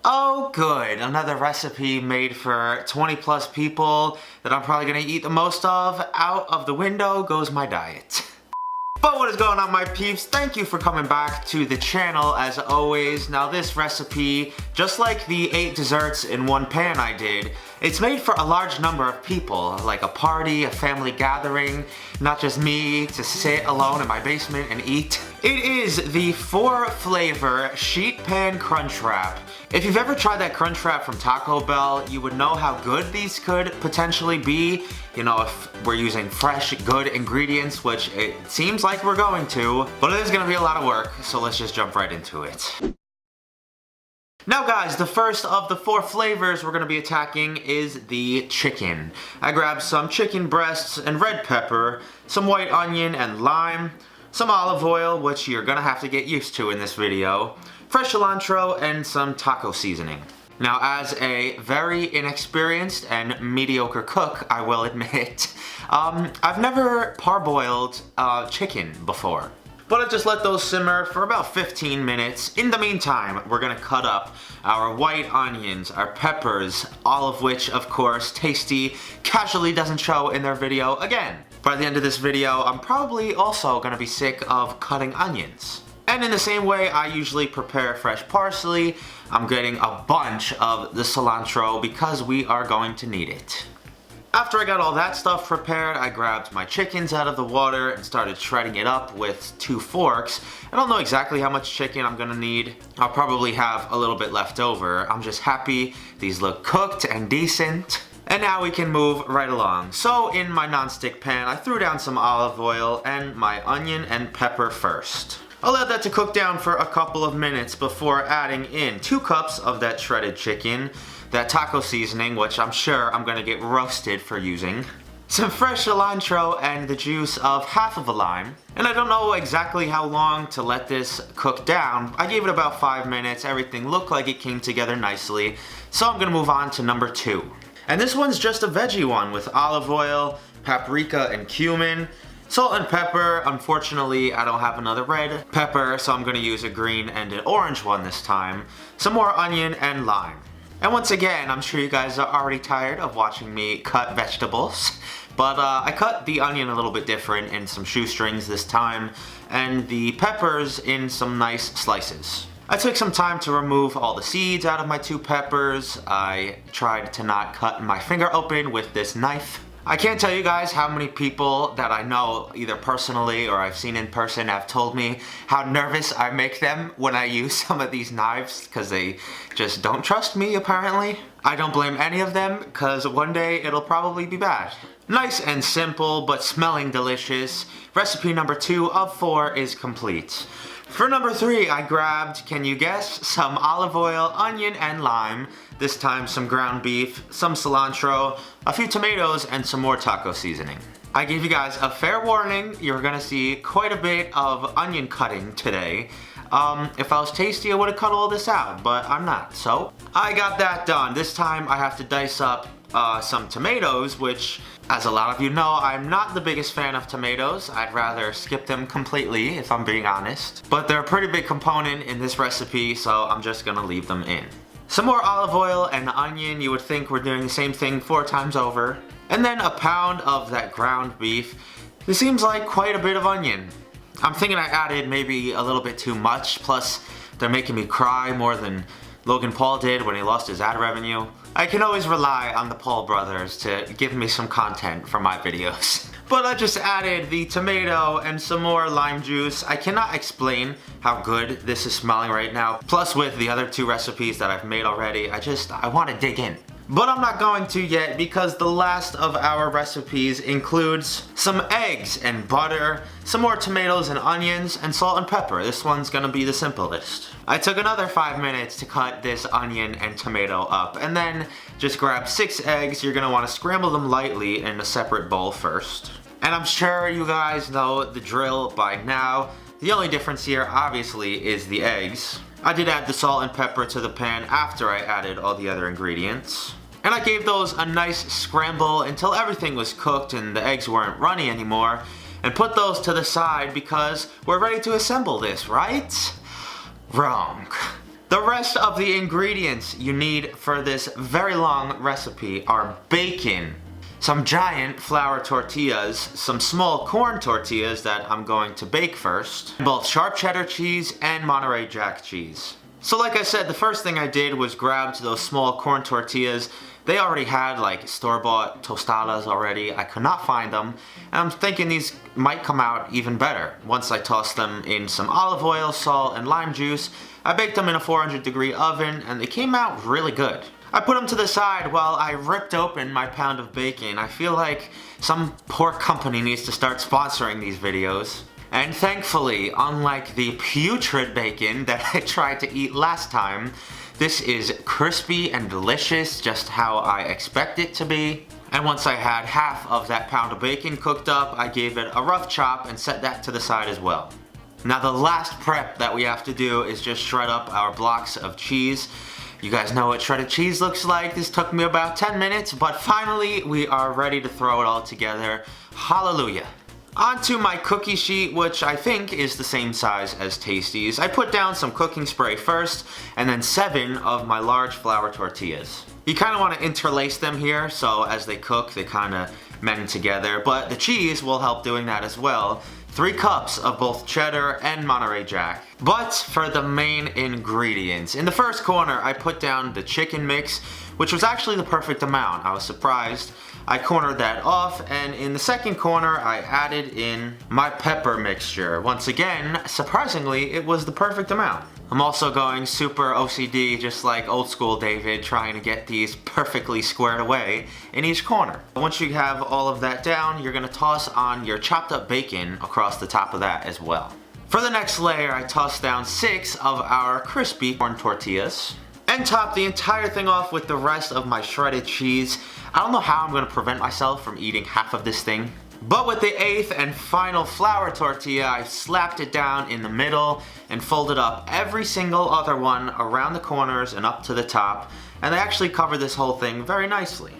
Oh good, another recipe made for 20 plus people that I'm probably gonna eat the most of. Out of the window goes my diet. But what is going on, my peeps? Thank you for coming back to the channel as always. Now this recipe, just like the 8 desserts in one pan I did, it's made for a large number of people, like a party, a family gathering, not just me to sit alone in my basement and eat. It is the 4 flavor sheet pan crunch wrap. If you've ever tried that crunch wrap from Taco Bell, you would know how good these could potentially be. You know, if we're using fresh, good ingredients, which it seems like we're going to, but it is gonna be a lot of work, so let's just jump right into it. Now guys, the first of the 4 flavors we're gonna be attacking is the chicken. I grabbed some chicken breasts and red pepper, some white onion and lime, some olive oil, which you're gonna have to get used to in this video, fresh cilantro, and some taco seasoning. Now, as a very inexperienced and mediocre cook, I will admit, I've never parboiled chicken before. But I just let those simmer for about 15 minutes. In the meantime, we're gonna cut up our white onions, our peppers, all of which, of course, Tasty casually doesn't show in their video again. By the end of this video, I'm probably also gonna be sick of cutting onions. And in the same way I usually prepare fresh parsley, I'm getting a bunch of the cilantro because we are going to need it. After I got all that stuff prepared, I grabbed my chickens out of the water and started shredding it up with 2 forks. I don't know exactly how much chicken I'm gonna need. I'll probably have a little bit left over. I'm just happy these look cooked and decent. And now we can move right along. So in my nonstick pan, I threw down some olive oil and my onion and pepper first. I'll let that to cook down for a couple of minutes before adding in 2 cups of that shredded chicken, that taco seasoning, which I'm sure I'm gonna get roasted for using, some fresh cilantro, and the juice of half of a lime. And I don't know exactly how long to let this cook down. I gave it about 5 minutes. Everything looked like it came together nicely. So I'm gonna move on to number 2. And this one's just a veggie one with olive oil, paprika, and cumin. Salt and pepper. Unfortunately, I don't have another red pepper, so I'm gonna use a green and an orange one this time. Some more onion and lime. And once again, I'm sure you guys are already tired of watching me cut vegetables, but I cut the onion a little bit different in some shoestrings this time, and the peppers in some nice slices. I took some time to remove all the seeds out of my 2 peppers. I tried to not cut my finger open with this knife. I can't tell you guys how many people that I know, either personally or I've seen in person, have told me how nervous I make them when I use some of these knives because they just don't trust me, apparently. I don't blame any of them because one day it'll probably be bad. Nice and simple, but smelling delicious. Recipe number 2 of 4 is complete. For number 3, I grabbed, can you guess, some olive oil, onion, and lime. This time some ground beef, some cilantro, a few tomatoes, and some more taco seasoning. I gave you guys a fair warning, you're gonna see quite a bit of onion cutting today. If I was Tasty, I would've cut all this out, but I'm not, so I got that done. This time I have to dice up some tomatoes, which, as a lot of you know, I'm not the biggest fan of tomatoes. I'd rather skip them completely, if I'm being honest. But they're a pretty big component in this recipe, so I'm just gonna leave them in. Some more olive oil and onion. You would think we're doing the same thing 4 times over. And then a pound of that ground beef. This seems like quite a bit of onion. I'm thinking I added maybe a little bit too much, plus they're making me cry more than Logan Paul did when he lost his ad revenue. I can always rely on the Paul brothers to give me some content for my videos. But I just added the tomato and some more lime juice. I cannot explain how good this is smelling right now. Plus with the other 2 recipes that I've made already, I want to dig in. But I'm not going to yet because the last of our recipes includes some eggs and butter, some more tomatoes and onions, and salt and pepper. This one's gonna be the simplest. I took another 5 minutes to cut this onion and tomato up, and then just grab 6 eggs. You're gonna wanna scramble them lightly in a separate bowl first. And I'm sure you guys know the drill by now. The only difference here, obviously, is the eggs. I did add the salt and pepper to the pan after I added all the other ingredients. And I gave those a nice scramble until everything was cooked and the eggs weren't runny anymore. And put those to the side because we're ready to assemble this, right? Wrong. The rest of the ingredients you need for this very long recipe are bacon, some giant flour tortillas, some small corn tortillas that I'm going to bake first, both sharp cheddar cheese and Monterey Jack cheese. So like I said, the first thing I did was grab those small corn tortillas. They already had like store-bought tostadas already. I could not find them, and I'm thinking these might come out even better. Once I tossed them in some olive oil, salt, and lime juice, I baked them in a 400-degree oven, and they came out really good. I put them to the side while I ripped open my pound of bacon. I feel like some poor company needs to start sponsoring these videos. And thankfully, unlike the putrid bacon that I tried to eat last time, this is crispy and delicious, just how I expect it to be. And once I had half of that pound of bacon cooked up, I gave it a rough chop and set that to the side as well. Now the last prep that we have to do is just shred up our blocks of cheese. You guys know what shredded cheese looks like. This took me about 10 minutes, but finally we are ready to throw it all together. Hallelujah. Onto my cookie sheet, which I think is the same size as Tasty's. I put down some cooking spray first, and then 7 of my large flour tortillas. You kind of want to interlace them here, so as they cook, they kind of mend together, but the cheese will help doing that as well. 3 cups of both cheddar and Monterey Jack. But for the main ingredients, in the first corner I put down the chicken mix, which was actually the perfect amount. I was surprised. I cornered that off, and in the second corner I added in my pepper mixture. Once again, surprisingly, it was the perfect amount. I'm also going super OCD, just like old school David, trying to get these perfectly squared away in each corner. Once you have all of that down, you're gonna toss on your chopped up bacon across the top of that as well. For the next layer, I tossed down 6 of our crispy corn tortillas and top the entire thing off with the rest of my shredded cheese. I don't know how I'm gonna prevent myself from eating half of this thing, but with the 8th and final flour tortilla, I slapped it down in the middle and folded up every single other one around the corners and up to the top, and they actually covered this whole thing very nicely.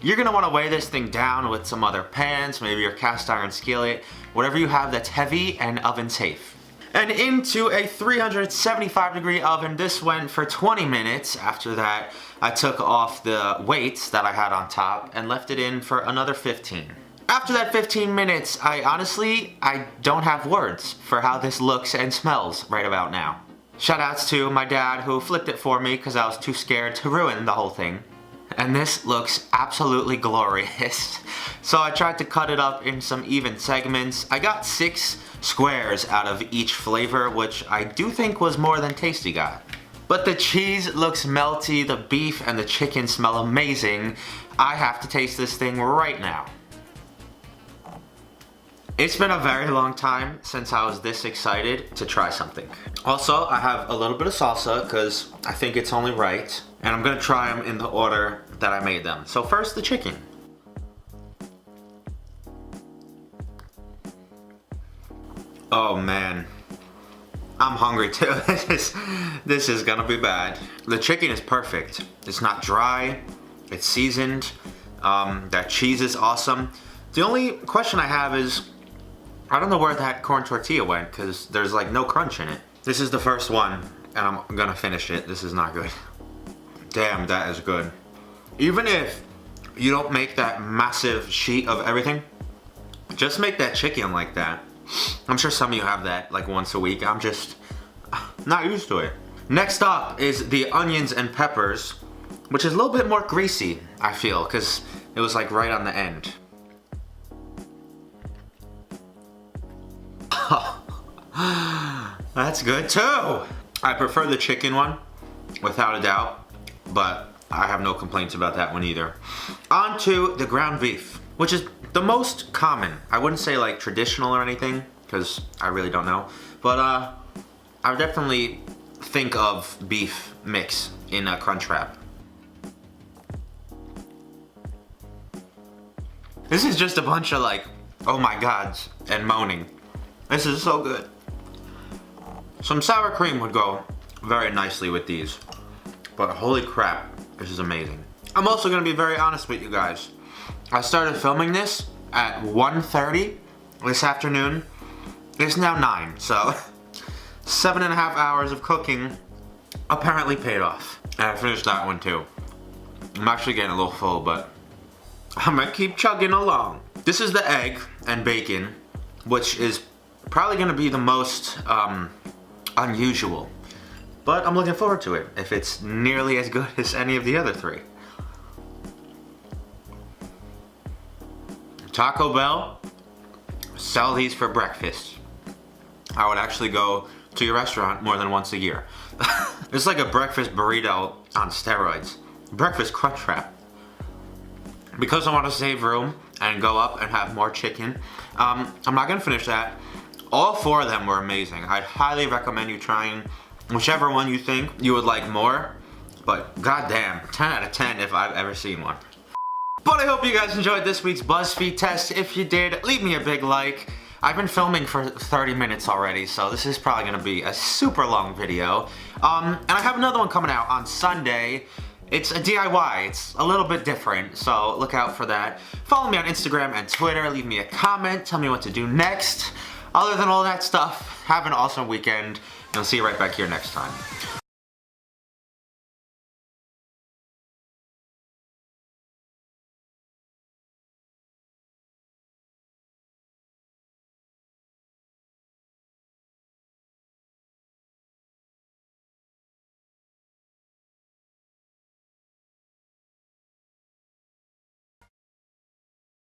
You're gonna wanna weigh this thing down with some other pans, maybe your cast iron skillet, whatever you have that's heavy and oven safe. And into a 375-degree oven. This went for 20 minutes. After that, I took off the weights that I had on top and left it in for another 15. After that 15 minutes, I don't have words for how this looks and smells right about now. Shoutouts to my dad who flipped it for me because I was too scared to ruin the whole thing. And this looks absolutely glorious. So I tried to cut it up in some even segments. I got 6 squares out of each flavor, which I do think was more than Tasty got. But the cheese looks melty, the beef and the chicken smell amazing. I have to taste this thing right now. It's been a very long time since I was this excited to try something. Also, I have a little bit of salsa because I think it's only right. And I'm gonna try them in the order that I made them. So first, the chicken. Oh man, I'm hungry too. This is gonna be bad. The chicken is perfect. It's not dry, it's seasoned. That cheese is awesome. The only question I have is, I don't know where that corn tortilla went because there's like no crunch in it. This is the first one and I'm gonna finish it. This is not good. Damn, that is good. Even if you don't make that massive sheet of everything, just make that chicken like that. I'm sure some of you have that like once a week. I'm just not used to it. Next up is the onions and peppers, which is a little bit more greasy, I feel, because it was like right on the end. That's good too. I prefer the chicken one, without a doubt, but I have no complaints about that one either. On to the ground beef, which is the most common. I wouldn't say like traditional or anything, because I really don't know. But I would definitely think of beef mix in a Crunchwrap. This is just a bunch of like, oh my gods, and moaning. This is so good. Some sour cream would go very nicely with these. But holy crap, this is amazing. I'm also gonna be very honest with you guys. I started filming this at 1:30 this afternoon. It's now 9, so 7.5 hours of cooking apparently paid off. And I finished that one too. I'm actually getting a little full, but I'm gonna keep chugging along. This is the egg and bacon, which is probably gonna be the most unusual. But I'm looking forward to it, if it's nearly as good as any of the other three. Taco Bell, sell these for breakfast. I would actually go to your restaurant more than once a year. It's like a breakfast burrito on steroids. Breakfast crunch wrap. Because I want to save room and go up and have more chicken, I'm not gonna finish that. All four of them were amazing. I'd highly recommend you trying whichever one you think you would like more, but goddamn, 10 out of 10 if I've ever seen one. But I hope you guys enjoyed this week's BuzzFeed test. If you did, leave me a big like. I've been filming for 30 minutes already, so this is probably gonna be a super long video. And I have another one coming out on Sunday. It's a DIY, it's a little bit different, so look out for that. Follow me on Instagram and Twitter, leave me a comment, tell me what to do next. Other than all that stuff, have an awesome weekend, and I'll see you right back here next time.